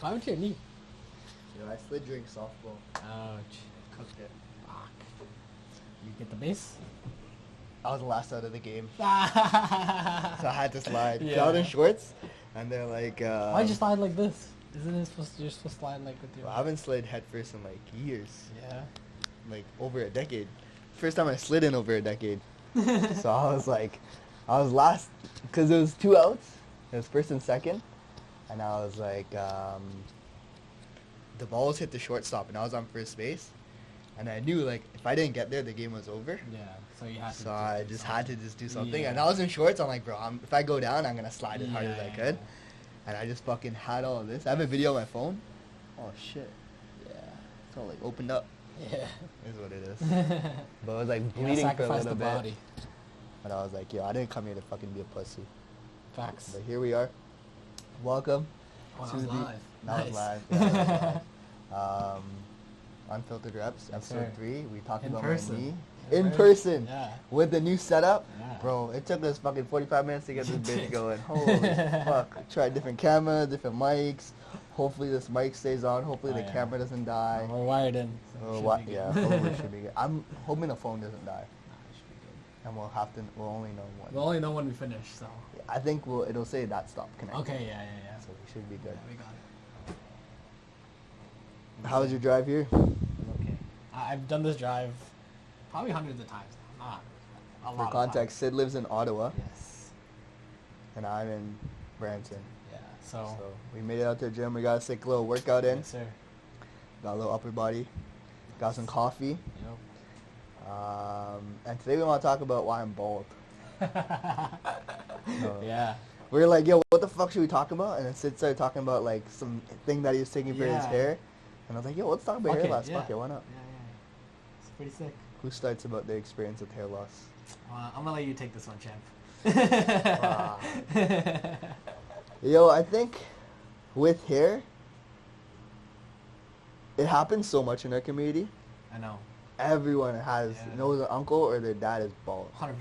What happened to your knee? I slid during softball. Ouch. Cooked it. Fuck. You get the base? I was the last out of the game, so Yeah. I had to slide. Yeah. I was in shorts, and they're like, Why'd you slide like this? Isn't it you're supposed to slide like with your... Well, I haven't slid head first in like years. Yeah. Like over a decade. First time I slid in over a decade. So I was last, because it was 2 outs. It was first and second. And I was like, the balls hit the shortstop, and I was on first base. And I knew, like, if I didn't get there, the game was over. Yeah, so you had to... So I just had to just do something. Yeah. And I was in shorts. I'm like, bro, if I go down, I'm going to slide as hard as I could. Yeah. And I just fucking had all of this. I have a video on my phone. Oh, shit. Yeah. It's all, like, opened up. Yeah. Is what it is. But it was, like, bleeding for a little bit. Body. And I was like, yo, I didn't come here to fucking be a pussy. Facts. But here we are. Welcome. Oh, that to was the- live. That was Nice. live. Yeah, that was live. Unfiltered Reps, Yes, episode sir. 3. We talked In about person. my knee. In In person. person. Yeah. With the new setup. Yeah. Bro, it took us fucking 45 minutes to get this bitch going. Holy fuck. Tried different cameras, different mics. Hopefully this mic stays on. Hopefully the yeah. camera doesn't die. We're wired in. So it should be good. Yeah, hopefully it should be good. I'm hoping the phone doesn't die. Nah, it should be good. And we'll only know one. We'll only know when we finish, so... I think it'll say that stop connecting. Okay, yeah. So we should be good. Yeah, we got it. How was your drive here? Okay. I've done this drive probably hundreds of times now. Not a lot For of context, Sid lives in Ottawa, times. Yes. and I'm in Brampton. Yeah, So we made it out to the gym. We got a sick little workout in. Yes, sir. Got a little upper body. Got some coffee. Yep. And today we want to talk about why I'm bald. No. Yeah. We were like, yo, what the fuck should we talk about? And then Sid started talking about like some thing that he was taking for his Yeah. hair. And I was like, yo, let's talk about hair Okay, loss. yeah. Fuck it, why not? Yeah. It's pretty sick. Who starts about their experience with hair loss? I'm gonna let you take this one, champ. Wow. Yo, I think with hair, it happens so much in our community. I know. Everyone Yeah. knows an uncle or their dad is bald. 100%.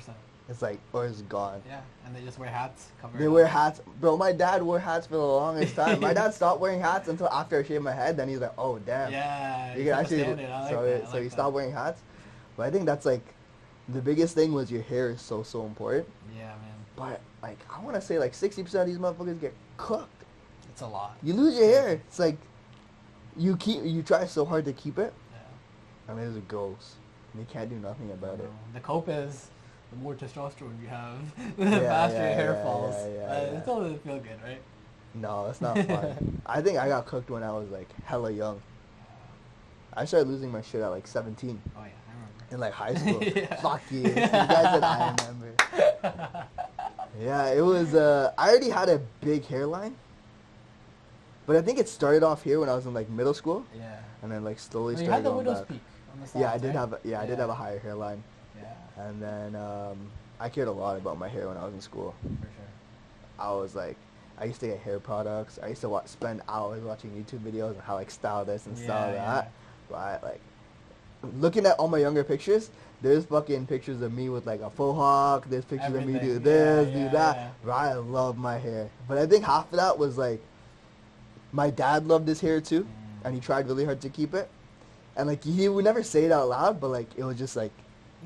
It's like, or is gone. Yeah, and they just wear hats. Cover They it wear up. hats. Bro, my dad wore hats for the longest time. My dad stopped wearing hats until after I shaved my head. Then he's like, oh, damn. Yeah. You can actually, understand it. I like so, that. I so like he that. stopped wearing hats. But I think that's like, the biggest thing was your hair is so important. Yeah, man. But like, I want to say like 60% of these motherfuckers get cooked. It's a lot. You lose your hair. It's like, you try so hard to keep it. Yeah. And then it goes. And you can't do nothing about it. The cope is the more testosterone you have, the Yeah, faster your yeah, hair yeah, falls. yeah. It still doesn't feel good, right? No, it's not fun. I think I got cooked when I was like hella young. I started losing my shit at like 17 Oh yeah, I remember. in like high school. Yeah. Fuck you. You guys said I remember. Yeah, it was, I already had a big hairline. But I think it started off here when I was in like middle school. Yeah. And then like slowly Well, you started had the going widow's back. peak on the sides, Yeah, I did right? I did have a higher hairline. Yeah, And then I cared a lot about my hair when I was in school. for sure. I was like, I used to get hair products. I used to spend hours watching YouTube videos on how like style this and style Yeah, that. But like, looking at all my younger pictures, there's fucking pictures of me with like a faux hawk. There's pictures of me do Everything. this, Yeah, do that. yeah. But I love my hair. But I think half of that was like, my dad loved his hair too, and he tried really hard to keep it. And like he would never say it out loud, but like it was just like,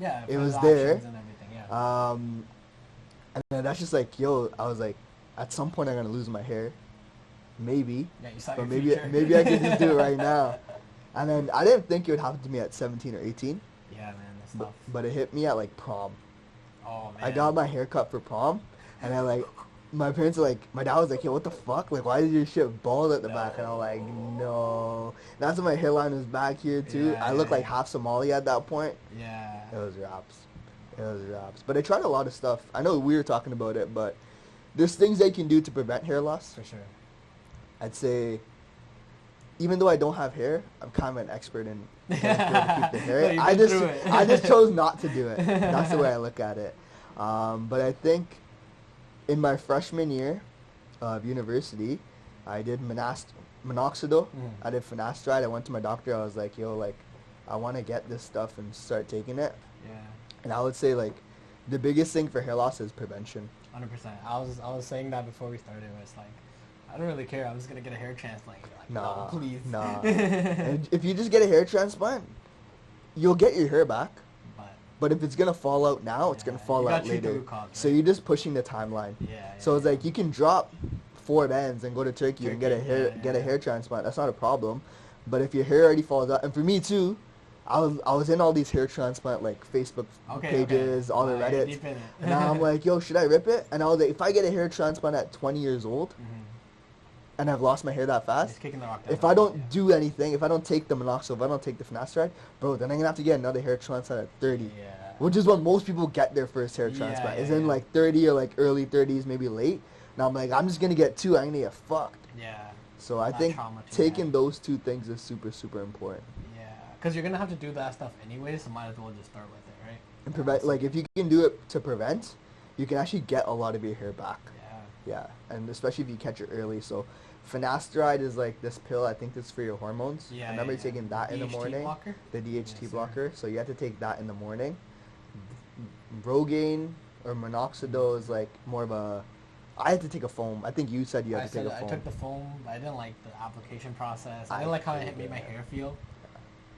Yeah, it for was the there. options and everything, yeah. And then that's just like, yo, I was like, at some point I'm gonna lose my hair, maybe. Yeah, you saw But your maybe future. I could just do it right now. And then I didn't think it would happen to me at 17 or 18, Yeah, man, that's tough. but it hit me at like prom. Oh man. I got my hair cut for prom, and then like my parents were like, my dad was like, yo, what the fuck? Like, why is your shit bald at the back? And I'm like, no. That's when my hairline was back here too. Yeah, I looked yeah, like yeah. half Somali at that point. Yeah. It was raps. It was raps. But I tried a lot of stuff. I know we were talking about it, but there's things they can do to prevent hair loss. For sure. I'd say, even though I don't have hair, I'm kind of an expert in making sure to keep the hair. No, you've I been just through it. I just chose not to do it. That's the way I look at it. But I think in my freshman year of university, I did minoxidil. I did finasteride. I went to my doctor. I was like, yo, like, I want to get this stuff and start taking it. Yeah. And I would say, like, the biggest thing for hair loss is prevention. 100%. I was saying that before we started. Where it's like, I don't really care. I'm just gonna get a hair transplant. You're like, Nah, no, please. nah. And if you just get a hair transplant, you'll get your hair back. But if it's gonna fall out now, it's gonna fall out later. So you're just pushing the timeline. So it's like you can drop 4 bands and go to Turkey and get a hair transplant. That's not a problem. But if your hair already falls out, and for me too, I was in all these hair transplant like Facebook pages, all the Reddits, and now I'm like, yo, should I rip it? And I was like, if I get a hair transplant at 20 years old, and I've lost my hair that fast, if I don't do anything, if I don't take the minoxidil, if I don't take the finasteride, bro, then I'm gonna have to get another hair transplant at 30. Which is when most people get their first hair transplant. Is in like 30 or like early 30s, maybe late. Now I'm like, I'm just gonna get 2. I'm gonna get fucked. So I think taking those 2 things is super, super important. Because you're gonna have to do that stuff anyway, so might as well just start with it, right? And prevent, like, if you can do it to prevent, you can actually get a lot of your hair back. Yeah, and especially if you catch it early. So finasteride is like this pill. I think it's for your hormones. I remember taking that in the morning. Blocker? The DHT blocker. So you have to take that in the morning. Rogaine or minoxidil is like more of a. I had to take a foam. I think you said you had to take a foam. I took the foam. I didn't like the application process. I didn't like how it made my hair feel.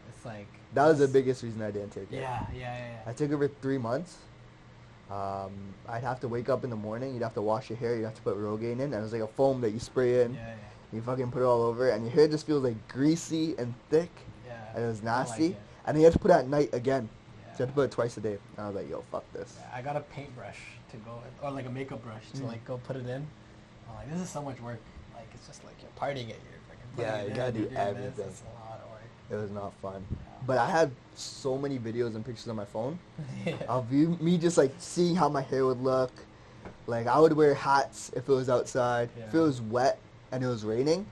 It's like that was the biggest reason I didn't take it. Yeah. I took it for 3 months. I'd have to wake up in the morning. You'd have to wash your hair. You'd have to put Rogaine in, and it was like a foam that you spray in. You fucking put it all over, and your hair just feels like greasy and thick. And it was nasty. Like it. And then you have to put it at night again. So you have to put it twice a day. And I was like, yo, fuck this. I got a paintbrush to go, or like a makeup brush to like go put it in. I'm like, this is so much work. Like it's just like you're partying at your freaking. You gotta do everything. It's a lot of work. It was not fun. But I had so many videos and pictures on my phone of me just like seeing how my hair would look. Like I would wear hats if it was outside. If it was wet and it was raining,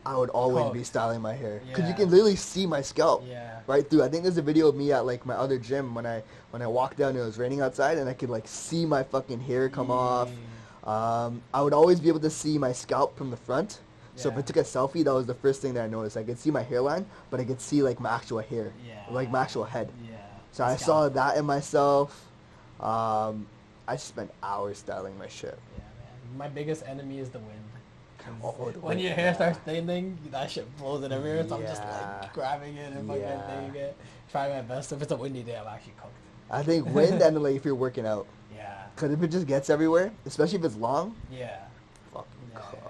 I would always be styling my hair because you can literally see my scalp right through. I think there's a video of me at like my other gym when I walked down and it was raining outside and I could like see my fucking hair come off. I would always be able to see my scalp from the front. So if I took a selfie, that was the first thing that I noticed. I could see my hairline, but I could see like my actual hair, like my actual head. So I saw that in myself. I spent hours styling my shit. Man. My biggest enemy is the wind. When your hair starts thinning, that shit blows it everywhere. So I'm just like grabbing it and fucking doing it. Trying my best. If it's a windy day, I'm actually cooked. I think wind and like if you're working out. Because if it just gets everywhere, especially if it's long. Fucking cooked.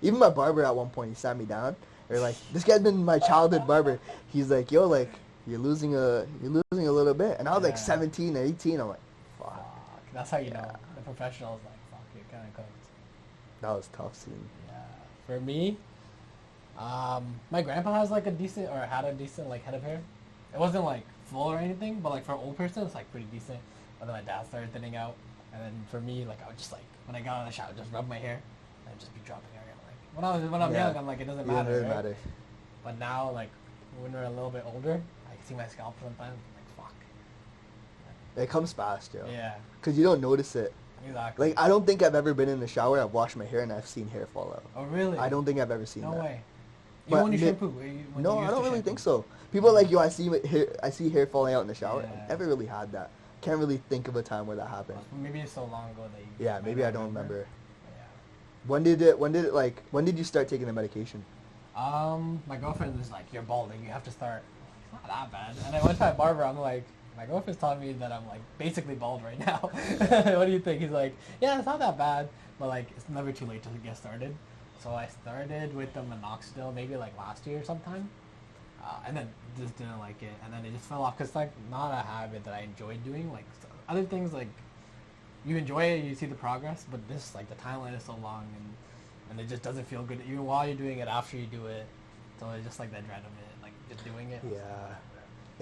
Even my barber at one point, he sat me down. Or like, this guy's been my childhood barber. He's like, yo, like, you're losing a little bit. And I was like 17 or 18. I'm like, fuck. That's how you know. The professional's like, fuck, you're kind of cooked. That was tough scene. For me, my grandpa has like had a decent like head of hair. It wasn't like full or anything, but like for an old person, it's like pretty decent. But then my dad started thinning out. And then for me, like I would just like, when I got out of the shower, just rub my hair. And I'd just be dropping hair. When I'm young, I'm like, it doesn't matter. It doesn't matter. But now, like, when we're a little bit older, I can see my scalp sometimes. I'm like, fuck. It comes fast, yo. Yeah. Because you don't notice it. Exactly. Like, I don't think I've ever been in the shower, I've washed my hair, and I've seen hair fall out. Oh, really? I don't think I've ever seen that. No way. Even when you shampoo? No, I don't really think so. People are like, yo, I see hair falling out in the shower. I've never really had that. Can't really think of a time where that happened. Maybe it's so long ago that you... Yeah, maybe I don't remember. When did you start taking the medication? My girlfriend was like, you're balding, you have to start. It's not that bad. And I went to my barber, I'm like, my girlfriend's telling me that I'm like basically bald right now. What do you think? He's like, yeah, it's not that bad, but like it's never too late to get started. So I started with the minoxidil maybe like last year sometime. And then just didn't like it. And then it just fell off because it's like not a habit that I enjoy doing. Like other things like, you enjoy it, you see the progress, but this, like, the timeline is so long, and it just doesn't feel good, even while you're doing it, after you do it. So it's just, like, that dread of it, like, just doing it. Yeah.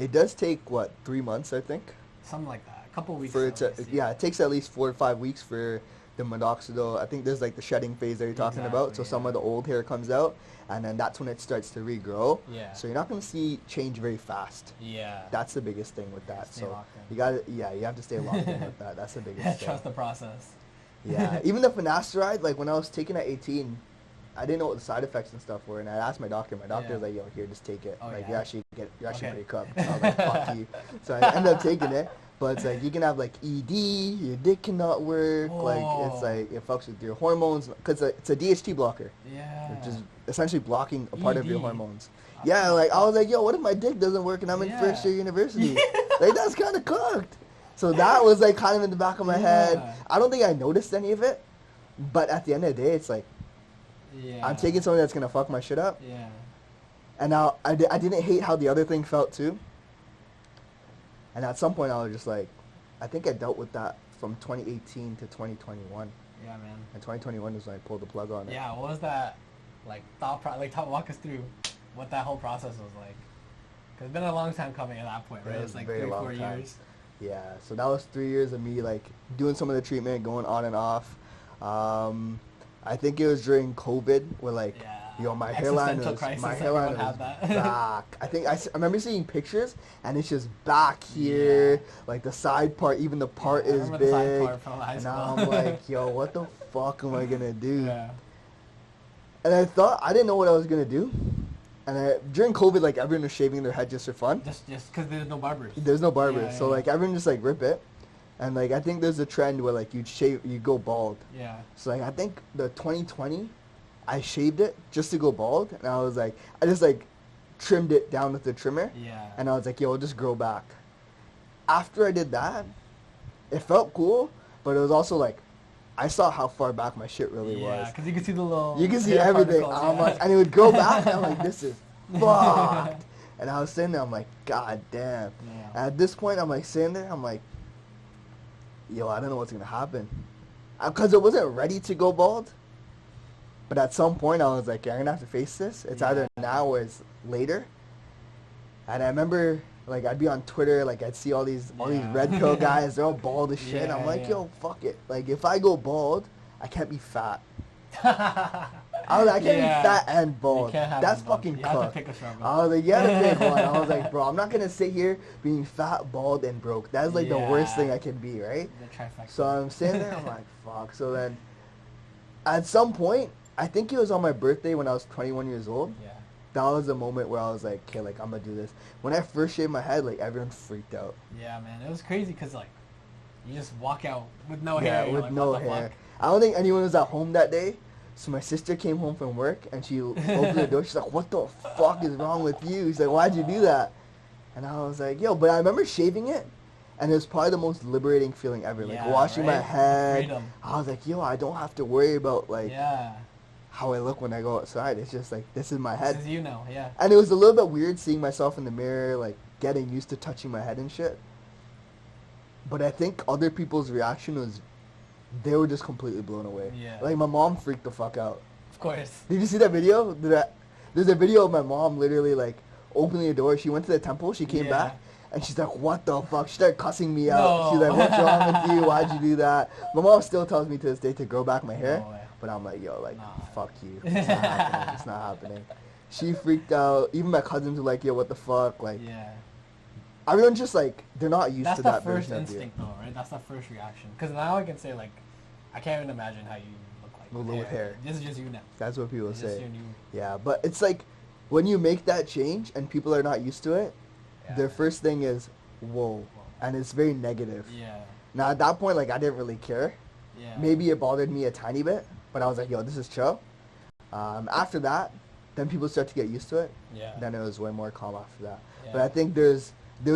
It does take, 3 months, I think? Something like that. A couple of weeks. It takes at least 4 to 5 weeks for the minoxidil. I think there's, like, the shedding phase that you're talking about, so some of the old hair comes out, and then that's when it starts to regrow. So you're not going to see change very fast. That's the biggest thing with that. So you have to stay locked in with that. That's the biggest thing. Trust the process. Even the finasteride, like when I was taking at 18, I didn't know what the side effects and stuff were, and I asked my doctor. My doctor Yeah. was like, "Yo, here, just take it. Oh, like, yeah? you're actually Okay. pretty cooked." I was like, "Fuck you." So I ended up taking it. But it's like you can have like ED, your dick cannot work. Like it's Oh. like it fucks with your hormones because it's a DHT blocker, Yeah. which is essentially blocking a part of your ED. hormones. Yeah, like I was like, yo, what if my dick doesn't work and I'm in first Yeah. year university? Like that's kind of cooked. So that was like kind of in the back of my head. Yeah. I don't think I noticed any of it, but at the end of the day, it's like Yeah. I'm taking something that's gonna fuck my shit up. Yeah. And now I didn't hate how the other thing felt too. And at some point, I was just like, I think I dealt with that from 2018 to 2021. Yeah, man. And 2021 is when I pulled the plug on it. Yeah, what was that, like, walk us through what that whole process was like. Because it's been a long time coming at that point, right? It was It's like a very 3-4 long time. years. Yeah, so that was 3 years of me like doing some of the treatment, going on and off. I think it was during COVID where like, Yeah. yo, my hairline Existential was crisis, hairline everyone was had that. back. I think I remember seeing pictures and it's just back here, Yeah. like the side part, even the part Yeah, I is remember the side big. part from high And school. now I'm like, yo, what the fuck am I gonna do? Yeah. And I thought I didn't know what I was gonna do. And during COVID, like everyone was shaving their head just for fun. Just because there's no barbers. There's no barbers, Yeah, so yeah. like everyone just like rip it. And like I think there's a trend where like you go bald. Yeah. So like I think the 2020, I shaved it just to go bald, and I was like, I just like trimmed it down with the trimmer, Yeah. and I was like, yo, it'll just grow back. After I did that, it felt cool, but it was also like, I saw how far back my shit really Yeah, was. because you can see the little. You can see hair everything. particles, I'm yeah. like, and it would grow back, and I'm like, this is fucked. And I was sitting there, I'm like, god damn. Yeah. At this point, I'm like sitting there, I'm like, yo, I don't know what's gonna happen, because it wasn't ready to go bald. But at some point, I was like, yeah, I'm gonna have to face this. It's either now or it's later. And I remember, like, I'd be on Twitter, like, I'd see all these Yeah. red pill guys. They're all bald as shit. Yeah, I'm like, yeah. yo, fuck it. Like, if I go bald, I can't be fat. I was like, I can't Yeah. be fat and bald. You can't have That's them both. fucking You have to cooked. pick a struggle. I was like, you gotta pick one. I was like, bro, I'm not gonna sit here being fat, bald, and broke. That's like the worst Yeah. thing I can be, right? The trifecta. So I'm sitting there, I'm like, fuck. So then, at some point, I think it was on my birthday when I was 21 years old. Yeah. That was the moment where I was like, okay, like, I'm gonna do this. When I first shaved my head, like, everyone freaked out. Yeah, man. It was crazy because, like, you just walk out with no hair. You're with like, no what the hair. fuck? I don't think anyone was at home that day. So my sister came home from work and she opened the door. She's like, what the fuck is wrong with you? She's like, why'd you do that? And I was like, yo, but I remember shaving it. And it was probably the most liberating feeling ever. Like, Yeah, washing my right? head. Freedom. I was like, yo, I don't have to worry about, like, Yeah. how I look when I go outside. It's just like, this is my head. This is you now, yeah. And it was a little bit weird seeing myself in the mirror, like, getting used to touching my head and shit. But I think other people's reaction was, they were just completely blown away. Yeah. Like, my mom freaked the fuck out. Of course. Did you see that video? There's a video of my mom literally, like, opening the door. She went to the temple. She came Yeah. back. And she's like, what the fuck? She started cussing me out. No. She's like, what's wrong with you? Why'd you do that? My mom still tells me to this day to grow back my hair. No way. But I'm like, yo, like, Nah. fuck you. It's not happening. It's not happening. She freaked out. Even my cousins were like, yo, what the fuck? Like, Yeah. everyone's just like, they're not used That's to the that first version of you. instinct, though, right? That's the first reaction. Because now I can say, like, I can't even imagine how you look like With hair. This is just you now. That's what people It's just say. your new. Yeah, but it's like, when you make that change and people are not used to it, Yeah. their first thing is, whoa. And it's very negative. Yeah. Now, at that point, like, I didn't really care. Yeah. Maybe it bothered me a tiny bit, but I was like, yo, this is chill. After that, then people start to get used to it. Yeah. Then it was way more calm after that. Yeah. But I think there's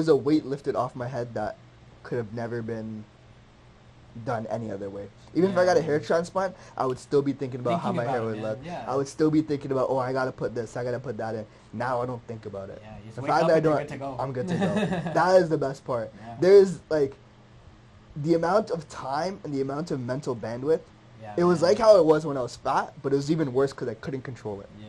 a weight lifted off my head that could have never been done any other way. Even if I Yeah. got a hair transplant, I would still be thinking about how Thinking my hair about it, would man. look. Yeah. I would still be thinking about, oh, I gotta put this, I gotta put that in. Now I don't think about it. Yeah, you just The wake fact up that I and you're don't, good to go. I'm good to go. That is the best part. Yeah. There's like the amount of time and the amount of mental bandwidth. Yeah, It was man. like how it was when I was fat, but it was even worse because I couldn't control it. Yeah.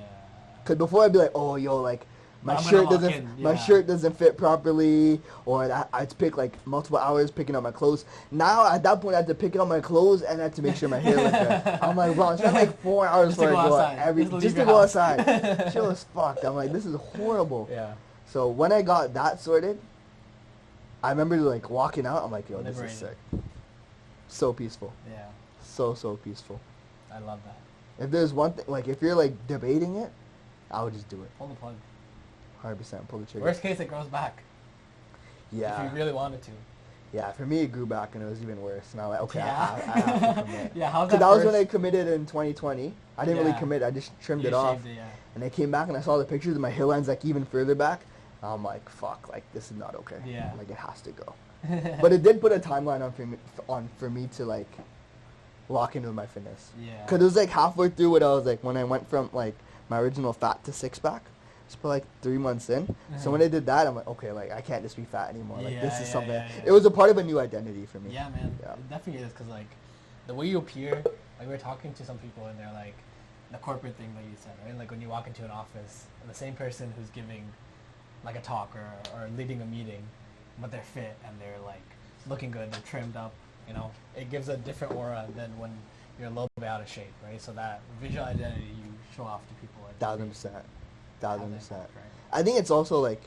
Cause before I'd be like, oh, yo, like my I'm gonna shirt lock doesn't, in, my yeah. shirt doesn't fit properly, or I'd pick like multiple hours picking out my clothes. Now at that point, I had to pick out my clothes and I had to make sure my hair looked good. I'm like, bro, I spent like 4 hours Just to before I go go outside. out every, Just to just to leave go your outside. house. Shit was fucked. I'm like, this is horrible. Yeah. So when I got that sorted, I remember like walking out. I'm like, yo, this is Liberating. sick. So peaceful. Yeah. So peaceful. I love that. If there's one thing, like if you're like debating it, I would just do it. Pull the plug. 100% pull the trigger. Worst case, it grows back. Yeah. If you really wanted to. Yeah, for me it grew back and it was even worse. And I was like, okay, Yeah. I have to commit. Yeah, how's Because that that was first? when I committed in 2020. I didn't really Yeah. commit. I just trimmed You it off. shaved it, yeah. And I came back and I saw the pictures and my hairline's like even further back. And I'm like, fuck, like this is not okay. Yeah. Like it has to go. But it did put a timeline for me to like lock in with my fitness. Yeah. Because it was like halfway through what I was like when I went from like my original fat to six pack. It's put like 3 months in. So when I did that, I'm like, okay, like I can't just be fat anymore. Like this Yeah, is yeah, something. yeah, yeah. It was a part of a new identity for me. Yeah, man. Yeah. It definitely is, because, like, the way you appear, like, we were talking to some people, and they're like, the corporate thing that you said, right? Like, when you walk into an office, and the same person who's giving, like, a talk or leading a meeting, but they're fit, and they're, like, looking good, they're trimmed up, you know? It gives a different aura than when you're a little bit out of shape, right? So that visual identity you show off to people. 1000%. has 1000%. impact, right? I think it's also like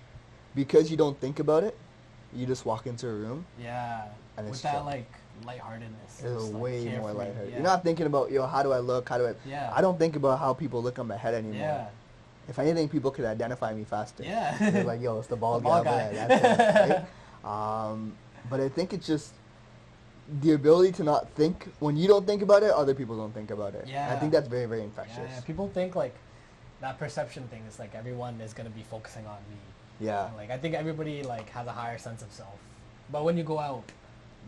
because you don't think about it, you just walk into a room. Yeah. And With it's that, chill. like, lightheartedness. It's just, like, way more carefree. lighthearted. Yeah. You're not thinking about, yo, how do I look? How do I? Yeah. I don't think about how people look on my head anymore. Yeah. If anything, people could identify me faster. Yeah. They're like, yo, it's the bald The bald guy. guy. over there. That's it, right? But I think it's just the ability to not think. When you don't think about it, other people don't think about it. Yeah. I think that's very, very infectious. Yeah, people think like that perception thing is like everyone is gonna be focusing on me. Yeah. Like I think everybody like has a higher sense of self, but when you go out,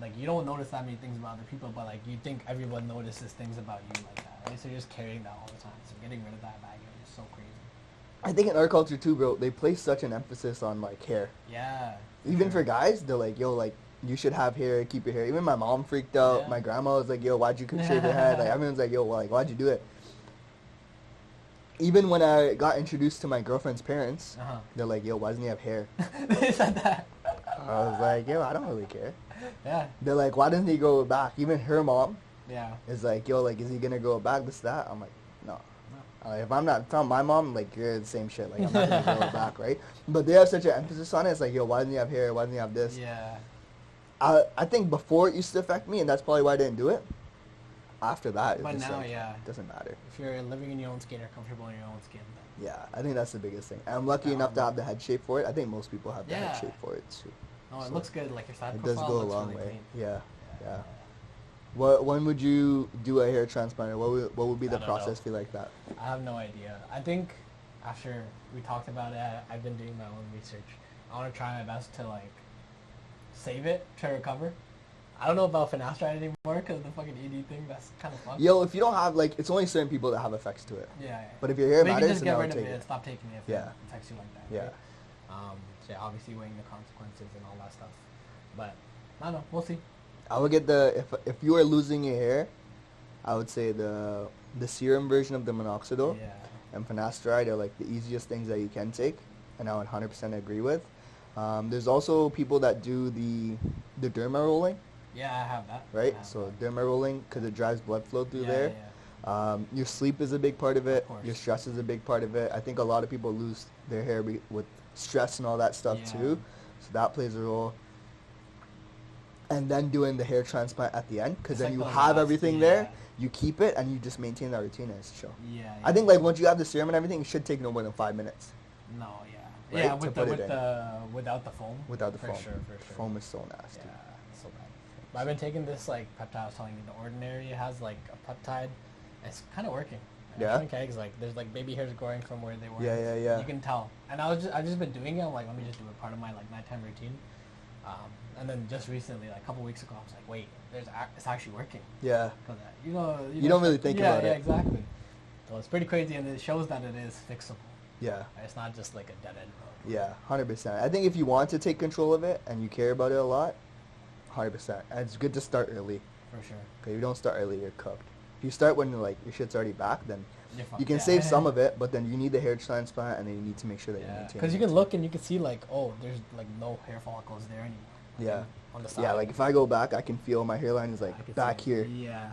like you don't notice that many things about other people, but like you think everyone notices things about you like that, right? So you're just carrying that all the time. So getting rid of that baggage is so crazy. I think in our culture too, bro, they place such an emphasis on like hair. Yeah. Even for sure. guys, they're like, yo, like you should have hair, keep your hair. Even my mom freaked out. Yeah. My grandma was like, yo, why'd you shave your head? Like everyone's like, yo, well, like why'd you do it? Even when I got introduced to my girlfriend's parents, Uh-huh. they're like, yo, why doesn't he have hair? They said that. I was like, yo, I don't really care. Yeah. They're like, why doesn't he grow it back? Even her mom Yeah. is like, yo, like, is he gonna grow it back? This, that. I'm like, no. If I'm not telling my mom, like, you're the same shit. Like, I'm not gonna grow it back, right? But they have such an emphasis on it. It's like, yo, why doesn't he have hair? Why doesn't he have this? Yeah. I think before it used to affect me, and that's probably why I didn't do it. After that, it's But just now, like, yeah. it doesn't matter. If you're living in your own skin or comfortable in your own skin, then Yeah, I think that's the biggest thing. And I'm lucky enough to have the head shape for it. I think most people have the head Yeah. shape for it too. no, it So, looks good. Like your side It does profile go a looks long really way. clean. Yeah. When would you do a hair transplant? Or what would be the I don't know. process feel like that? I have no idea. I think after we talked about it, I've been doing my own research. I want to try my best to like save it to recover. I don't know about finasteride anymore because the fucking ED thing. That's kind of fucked. Yo, if you don't have like, it's only certain people that have effects to it. Yeah. But if your hair But you can matters, just then get I'll rid of take it. it. Stop taking it if Yeah. it affects you like that. Yeah. Right? So yeah, obviously weighing the consequences and all that stuff. But I don't know. We'll see. I would get if you are losing your hair, I would say the serum version of the minoxidil Yeah. and finasteride are like the easiest things that you can take, and I would 100% agree with. There's also people that do the derma rolling, Yeah, I have that. right? I have So that. derma rolling because it drives blood flow through Yeah, there. yeah. Your sleep is a big part of it. course. Your stress is a big part of it. I think a lot of people lose their hair with stress and all that stuff Yeah. too. So that plays a role. And then doing the hair transplant at the end, because It's then like you the have last- everything yeah. there, you keep it, and you just maintain that routine and it's chill. Yeah. I think like once you have the serum and everything, it should take no more than 5 minutes No, yeah. Right, Yeah, to with put the it in. without the foam. without the for foam. Sure, for sure. Foam is so nasty. Yeah, so bad. But I've been taking this like peptide. I was telling you, the Ordinary has like a peptide. And it's kind of working. And Yeah? I think eggs like there's like baby hairs growing from where they were. Yeah, yeah, yeah. You can tell. And I've just been doing it. I'm like, let me just do it part of my like nighttime routine. And then just recently, like a couple weeks ago, I was like, wait, it's actually working. Yeah. 'Cause, you know, You don't really think about yeah, it. exactly. So it's pretty crazy, and it shows that it is fixable. Yeah. It's not just like a dead end road. Yeah, 100%. I think if you want to take control of it and you care about it a lot, 100%. And it's good to start early. For sure. Because if you don't start early, you're cooked. If you start when like your shit's already back, then You're fucked. you can Yeah. save some of it, but then you need the hair transplant, and then you need to make sure that you Yeah, maintain. because you it. can look and you can see like, oh, there's like no hair follicles there anymore. Like, Yeah. On the side. Yeah, like if I go back, I can feel my hairline is I like can back see here, it. Yeah.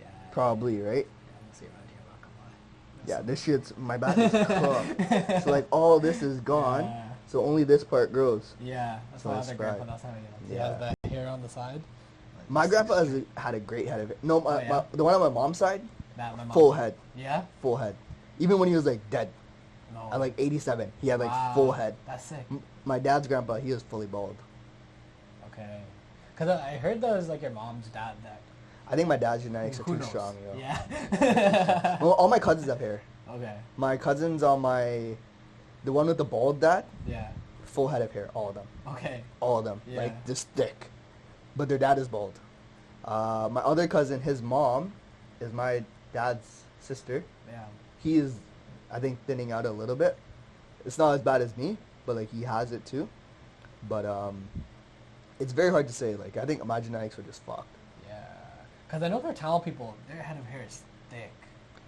Yeah. probably, right? Yeah, I'm gonna see around here. Not gonna lie. Yeah, this shit's my back is cooked. So like all this is gone, Yeah. so only this part grows. Yeah, that's So why it's other grandpa. fried. That's how he does. He Yeah. has the hair on the side. My grandpa had a great head of it. No, Oh, yeah? the one on my mom's side, That my mom. Full head. Yeah. Full head. Even when he was like dead. No. At like 87, he had like Wow, full head. That's sick. My dad's grandpa, he was fully bald. Okay. Cause I heard that was like your mom's dad that. I think my dad's genetics are Who too knows? strong, yo. Yeah. Well, all my cousins have hair. Okay. My cousins on the one with the bald dad, Yeah. full head of hair, all of them. Okay. All of them. Yeah. Like, just thick. But their dad is bald. My other cousin, his mom, is my dad's sister. Yeah. He is, I think, thinning out a little bit. It's not as bad as me, but, like, he has it, too. But, it's very hard to say. Like, I think my genetics are just fucked. Yeah. Cause I know for Tamil people, their head of hair is thick.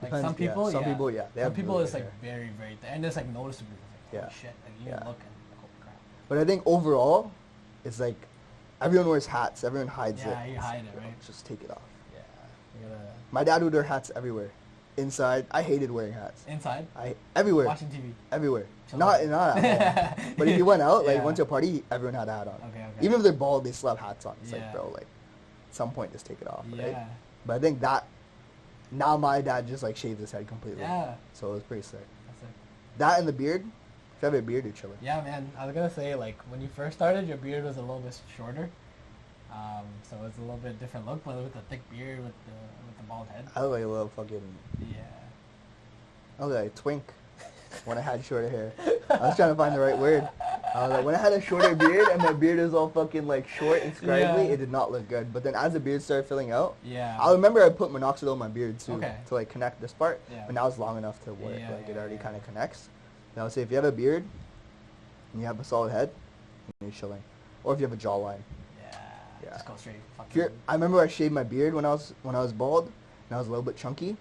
Like Depends, some people, yeah. Some people, yeah, they Some have people really it's good like hair. very, very thick, and it's like noticeable. Like, holy Yeah. shit! Like you Yeah. look and holy crap. But I think overall, it's like everyone wears hats. Everyone hides it. Yeah, you It's hide like, it, yo, right? Just take it off. Yeah. You gotta My dad would wear hats everywhere. Inside, I hated wearing hats. inside Everywhere, watching TV. everywhere. Chill Not out. at home. But if you went out, like Yeah. went to a party, everyone had a hat on. Okay. Even if they're bald, they still have hats on. It's Yeah. like, bro, like, at some point, just take it off, right? Yeah. But I think that now my dad just like shaved his head completely. Yeah. So it was pretty sick. That's it. That and the beard. If you have a beard, you're chilling. Yeah, man. I was gonna say like when you first started, your beard was a little bit shorter, so it's a little bit different look. But with the thick beard, with the bald head, I look like a little fucking. yeah. I look like a twink when I had shorter hair. I was trying to find the right word. I was like, when I had a shorter beard and my beard was all fucking like short and scraggly, Yeah. it did not look good. But then as the beard started filling out, Yeah. I remember I put minoxidil in my beard too Okay. to like connect this part. Yeah. But now it's long enough to work. Yeah, Like it yeah, already yeah. kind of connects. And I would say if you have a beard and you have a solid head, you're chilling. Or if you have a jawline. Yeah. Yeah. Just go straight. If you're, Fucking. I remember I shaved my beard when I was bald and I was a little bit chunky. It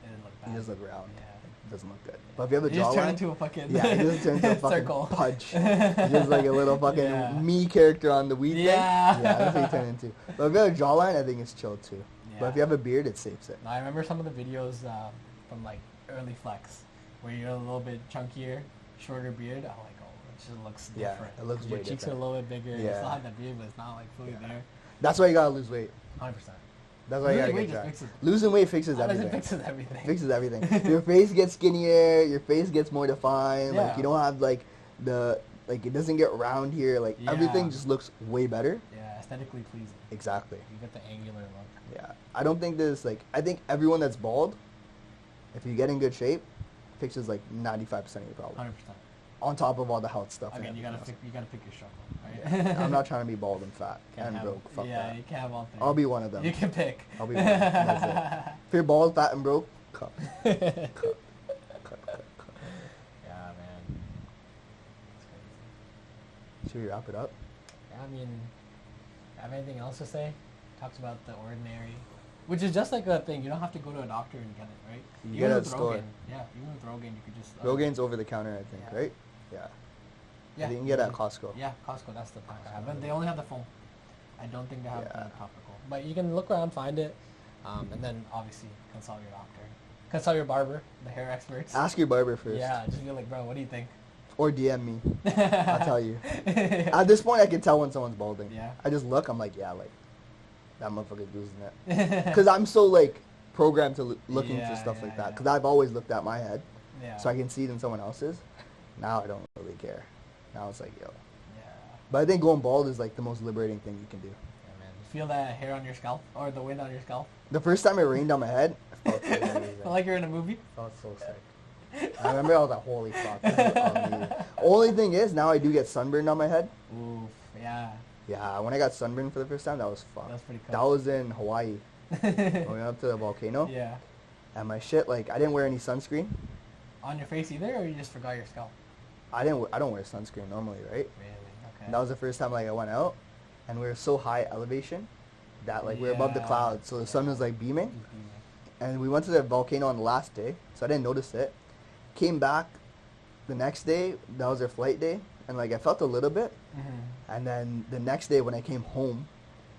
didn't look bad. You just look round. Yeah. It doesn't look good. But if you have a You just turn jawline, into a fucking yeah, it just turns into a fucking circle. pudge. Just like a little fucking Yeah. me character on the weed Yeah. thing. Yeah, that's what you turn into. But if you have a jawline, I think it's chill too. But if Yeah. you have a beard, it saves it. No, I remember some of the videos from like early flex, where you're a little bit chunkier, shorter beard. I'm like, oh, it just looks Yeah, different. it looks 'Cause your way cheeks different. are a little bit bigger. You Yeah. still have that beard, but it's not like fully Yeah. there. That's why you gotta lose weight. 100%. That's why you gotta Losing get weight jacked. just fixes it. Losing weight fixes How does it everything. fixes everything? Fixes everything. Your face gets skinnier. Your face gets more defined. Like Yeah. you don't have like it doesn't get round here. Like everything Yeah. just looks way better. Yeah, aesthetically pleasing. Exactly. You get the angular look. Yeah. I don't think there's like I think everyone that's bald, if you get in good shape, fixes like 95% of your problem. 100%. On top of all the health stuff. and Again, you everything gotta pick your struggle, else. right? I'm not trying to be bald and fat Can't and have- broke. Fuck yeah, that. you can't have all three. I'll be one of them. You can pick. I'll be one. That's If you're bald, fat, and broke, cut. Cut. Cut. Cut. Yeah, man. It's crazy. Should we wrap it up? Yeah, I mean, have anything else to say? Talks about the ordinary, which is just like a thing. You don't have to go to a doctor and get it, right? You Even get it at with the store. Rogaine. Yeah, even with Rogaine, you could just. Rogaine's over the counter, I think, Yeah. right? Yeah. Yeah, You can get it at Costco. Yeah, Costco. That's the pack I have. But they only have the foam. I don't think they have Yeah. the topical. But you can look around, find it, and then obviously consult your doctor, consult your barber, the hair experts. Ask your barber first. Yeah, just be like, bro, what do you think? Or DM me. I'll tell you. yeah. At this point, I can tell when someone's balding. Yeah. I just look, I'm like, yeah, like, that motherfucker's losing it. Because I'm so, like, programmed to looking for Yeah, stuff yeah, like that. yeah. Because I've always looked at my head. Yeah. So I can see it in someone else's. Now I don't really care. Now it's like, yo. Yeah. But I think going bald is, like, the most liberating thing you can do. Yeah, man. Feel that hair on your scalp or the wind on your scalp? The first time it rained on my head, I felt so amazing. Like you're in a movie? Felt so sick. I remember I was like, holy fuck. This is amazing. Only thing is, now I do get sunburned on my head. Oof. Yeah. Yeah, when I got sunburned for the first time, that was fucked. That's pretty That cool. was in Hawaii. When we went up to the volcano. Yeah. And my shit, like, I didn't wear any sunscreen. On your face either, or you just forgot your scalp? I don't wear sunscreen normally, right? Really? Okay. And that was the first time, like, I went out. And we were so high elevation that, like, we were above the Yeah. clouds. So the sun was, like, beaming. Mhm. And we went to the volcano on the last day. So I didn't notice it. Came back the next day. That was our flight day. And, like, I felt a little bit. Mhm. And then the next day when I came home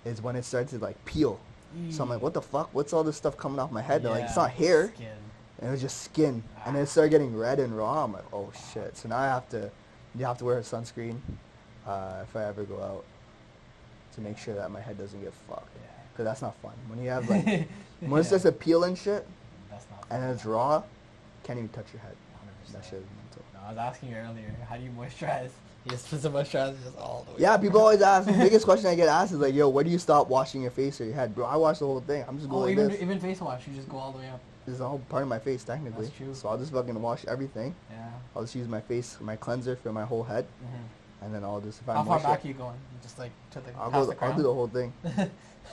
is when it started to, like, peel. So I'm like, what the fuck? What's all this stuff coming off my head? They're like, it's Yeah, not hair. Skin. And it was just skin. And it started getting red and raw. I'm like, oh shit. So now you have to wear a sunscreen if I ever go out to make sure that my head doesn't get fucked. Yeah. Because that's not fun. When you have like, when it starts to peel and shit, and it's raw. Can't even touch your head. 100%. That shit is mental. No, I was asking you earlier, how do you moisturize? You just put some moisturizer just all the way. Yeah, people always ask. The biggest question I get asked is like, "Yo, where do you stop washing your face or your head?" Bro, I wash the whole thing. I'm just Oh, going like this. even face wash, you just go all the way up. This is all part of my face technically. That's true. So I'll just fucking wash everything. Yeah. I'll just use my face, my cleanser for my whole head, Mm-hmm. and then I'll just if How I'm far moisture- back are you going? Just like to the I'll past go. the crown? I'll do the whole thing.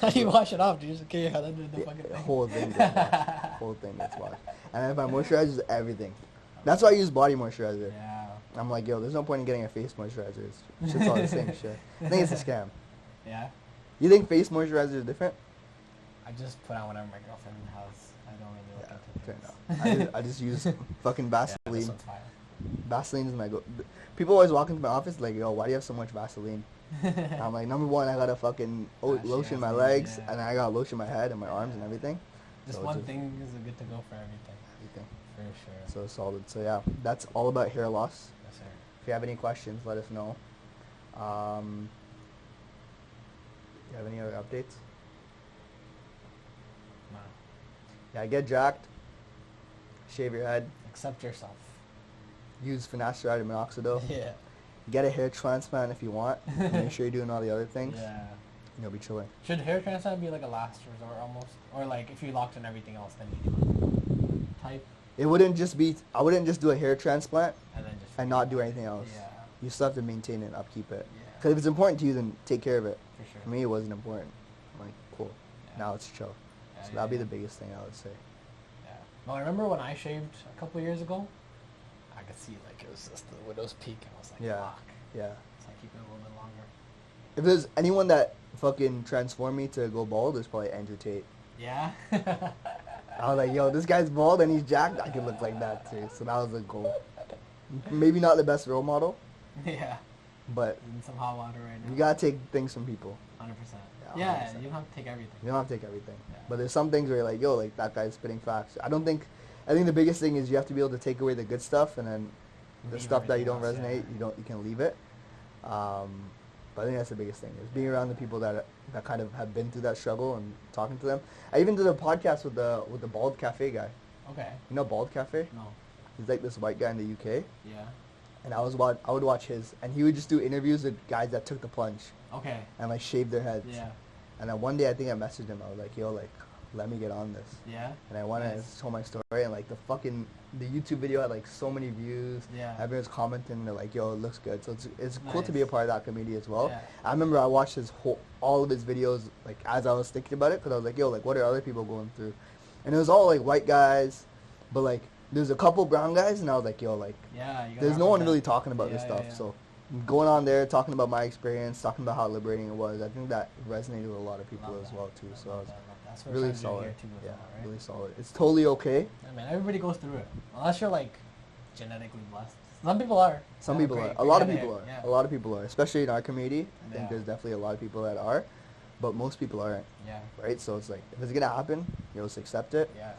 How do you wash it off? Do you just get your head under the Yeah, fucking the thing? whole thing gets washed. Whole thing gets washed. And if I moisturize, it's everything. That's why I use body moisturizer. Yeah. I'm like, yo, there's no point in getting a face moisturizer. It's shit's all the same shit. I think it's a scam. Yeah. You think face moisturizer is different? I just put on whatever my girlfriend has. I don't really look Yeah, into fair things. enough. I just use fucking Yeah, this Vaseline. one's fire. Vaseline is my go. People always walk into my office like, yo, why do you have so much Vaseline? I'm like, number one, I gotta fucking Gosh, lotion my Vaseline, legs, yeah. and I gotta lotion my head and my arms and everything. Just So one just- thing is good to go for everything. Everything. For sure. So solid. So yeah, that's all about hair loss. Yes, sir. If you have any questions, let us know. You have any other updates? No. Yeah, get jacked. Shave your head. Accept yourself. Use finasteride and minoxidil. Yeah. Get a hair transplant if you want. Make sure you're doing all the other things. Yeah. And you'll be chilling. Should hair transplant be like a last resort almost? Or like if you locked in everything else, then you do it? Type It wouldn't just be. I wouldn't just do a hair transplant and then just and not do anything else. Yeah. You still have to maintain it and upkeep it. Yeah. Because if it's important to you, then take care of it. For sure. For me, it wasn't important. I'm like, cool. Yeah. Now it's chill. Yeah, So yeah, that'd be yeah. the biggest thing I would say. Yeah. Well, I remember when I shaved a couple years ago, I could see like it was just the widow's peak, and I was like, Yeah. fuck. Yeah. So I keep it a little bit longer. If there's anyone that fucking transformed me to go bald, it's probably Andrew Tate. Yeah. I was like, yo, this guy's bald and he's jacked. I can look like that too. So that was the goal. Maybe not the best role model, Yeah. but In some hot water right now. you gotta take things from people. 100%. Yeah, Yeah, 100%. you don't have to take everything. You don't have to take everything. Yeah. But there's some things where you're like, yo, like that guy's spitting facts. I think the biggest thing is you have to be able to take away the good stuff, and then the Leave stuff that you don't everything else, resonate, you can leave it. But I think that's the biggest thing is being around the people that kind of have been through that struggle and talking to them. I even did a podcast with the Bald Cafe guy. Okay. You know Bald Cafe? No. He's like this white guy in the UK, Yeah. and I would watch his, and he would just do interviews with guys that took the plunge Okay. and like shaved their heads. Yeah. And then one day I think I messaged him. I was like, yo, like, let me get on this. Yeah. And I went and Nice. told my story, and like the YouTube video had like so many views. Yeah. Everyone's commenting, they're like, "Yo, it looks good." So it's cool to be a Nice. part of that community as well. Yeah. I remember I watched all of his videos like as I was thinking about it, because I was like, "Yo, like, what are other people going through?" And it was all like white guys, but like there's a couple brown guys, and I was like, "Yo, like, Yeah. You gotta there's no one represent. really talking about this Yeah, stuff." yeah. So going on there, talking about my experience, talking about how liberating it was, I think that resonated with a lot of people Love as that. well too. So I Love was that, love that. That's what really friends do solid. here too as Yeah, well, right? really solid. It's totally okay. Yeah, man, everybody goes through it. Unless you're like genetically blessed. Some people are. Some Yeah, people great- are. A great lot of genetic, people are. Yeah. A lot of people are, especially in our community. I think Yeah. there's definitely a lot of people that are, but most people aren't, Yeah. right? So it's like, if it's gonna happen, you'll just accept it, Yeah.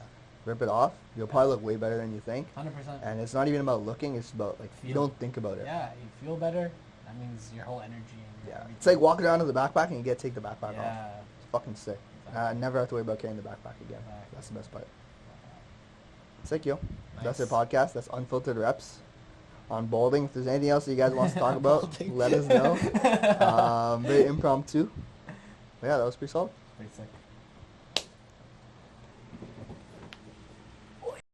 rip it off. You'll probably look way better than you think. 100%. And it's not even about looking; it's about like you Feel. don't think about it. Yeah, you feel better. That means your whole energy and Yeah. everything. It's like walking around with a backpack and you get to take the backpack off. Yeah. It's fucking sick. And I Exactly. never have to worry about carrying the backpack again. Exactly. That's the best part. Sick, yo. That's Nice. our podcast. That's Unfiltered Reps on balding. If there's anything else that you guys want to talk about, Balding. let us know. Very impromptu. But yeah, that was pretty solid. Pretty sick.